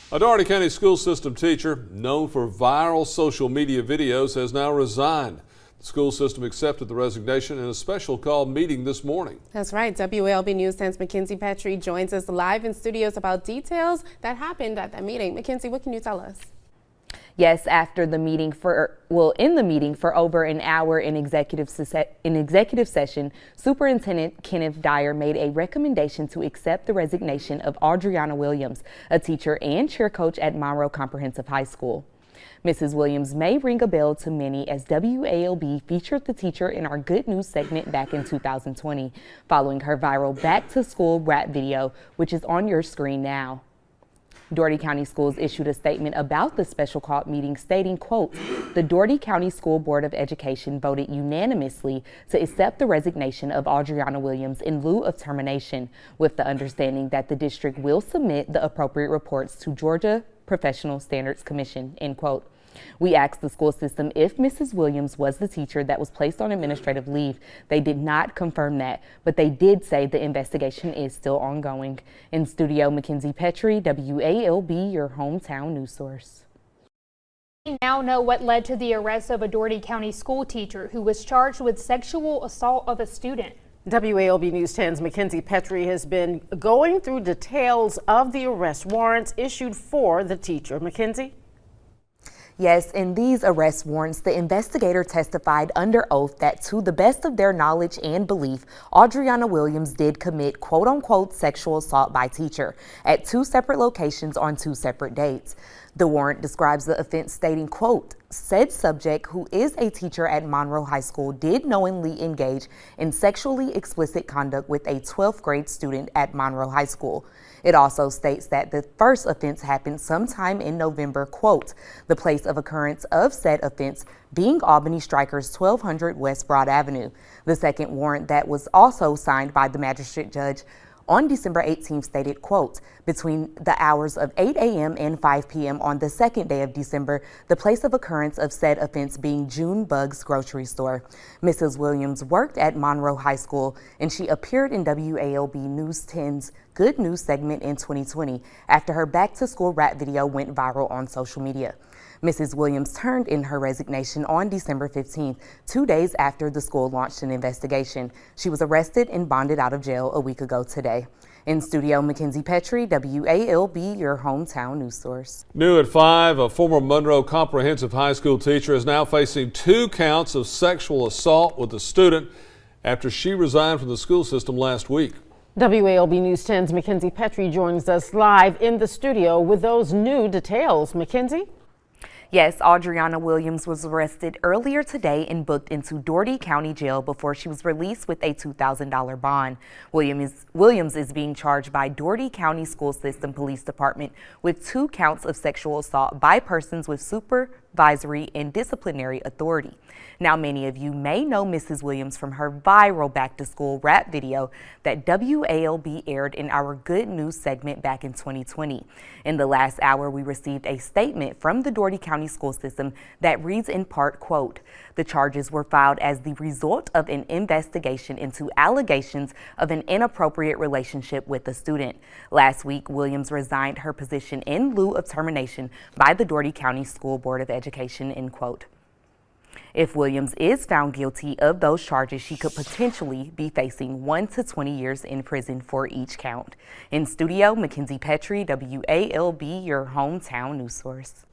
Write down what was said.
A Dougherty County school system teacher known for viral social media videos has now resigned. The school system accepted the resignation in a special call meeting this morning. That's right. WALB News 10's Mackenzie Petrie joins us live in studios about details that happened at that meeting. Mackenzie, what can you tell us? Yes, after the meeting in the meeting for over an hour in executive session, Superintendent Kenneth Dyer made a recommendation to accept the resignation of Adriana Williams, a teacher and cheer coach at Monroe Comprehensive High School. Mrs. Williams may ring a bell to many as WALB featured the teacher in our Good News segment back in 2020, following her viral back-to-school rap video, which is on your screen now. Dougherty County Schools issued a statement about the special call meeting stating, quote, "The Dougherty County School Board of Education voted unanimously to accept the resignation of Adriana Williams in lieu of termination, with the understanding that the district will submit the appropriate reports to Georgia Professional Standards Commission," end quote. We asked the school system if Mrs. Williams was the teacher that was placed on administrative leave. They did not confirm that, but they did say the investigation is still ongoing. In studio, Mackenzie Petrie, WALB, your hometown news source. We now know what led to the arrest of a Dougherty County school teacher who was charged with sexual assault of a student. WALB News 10's Mackenzie Petrie has been going through details of the arrest warrants issued for the teacher. Mackenzie? Yes, in these arrest warrants, the investigator testified under oath that to the best of their knowledge and belief, Adriana Williams did commit quote-unquote sexual assault by teacher at 2 separate locations on 2 separate dates. The warrant describes the offense stating, quote, "Said subject, who is a teacher at Monroe High School, did knowingly engage in sexually explicit conduct with a 12th grade student at Monroe High School." It also states that the first offense happened sometime in November, quote, "The place of occurrence of said offense being Albany Strikers 1200 West Broad Avenue." The second warrant that was also signed by the magistrate judge on December 18th stated, quote, "Between the hours of 8 a.m. and 5 p.m. on the second day of December, the place of occurrence of said offense being June Bugs Grocery Store." Mrs. Williams worked at Monroe High School, and she appeared in WALB News 10's Good News segment in 2020 after her back-to-school rap video went viral on social media. Mrs. Williams turned in her resignation on December 15th, 2 days after the school launched an investigation. She was arrested and bonded out of jail a week ago today. In studio, Mackenzie Petrie, WALB, your hometown news source. New at 5, a former Monroe Comprehensive High School teacher is now facing 2 counts of sexual assault with a student after she resigned from the school system last week. WALB News 10's Mackenzie Petrie joins us live in the studio with those new details. Mackenzie? Yes, Adriana Williams was arrested earlier today and booked into Dougherty County Jail before she was released with a $2,000 bond. Williams is being charged by Dougherty County School System Police Department with 2 counts of sexual assault by persons with supervisory and disciplinary authority. Now, many of you may know Mrs. Williams from her viral back-to-school rap video that WALB aired in our Good News segment back in 2020. In the last hour, we received a statement from the Dougherty County School System that reads in part, quote, "The charges were filed as the result of an investigation into allegations of an inappropriate relationship with a student. Last week, Williams resigned her position in lieu of termination by the Dougherty County School Board of Education," end quote. If Williams is found guilty of those charges, she could potentially be facing 1 to 20 years in prison for each count. In studio, Mackenzie Petrie, WALB, your hometown news source.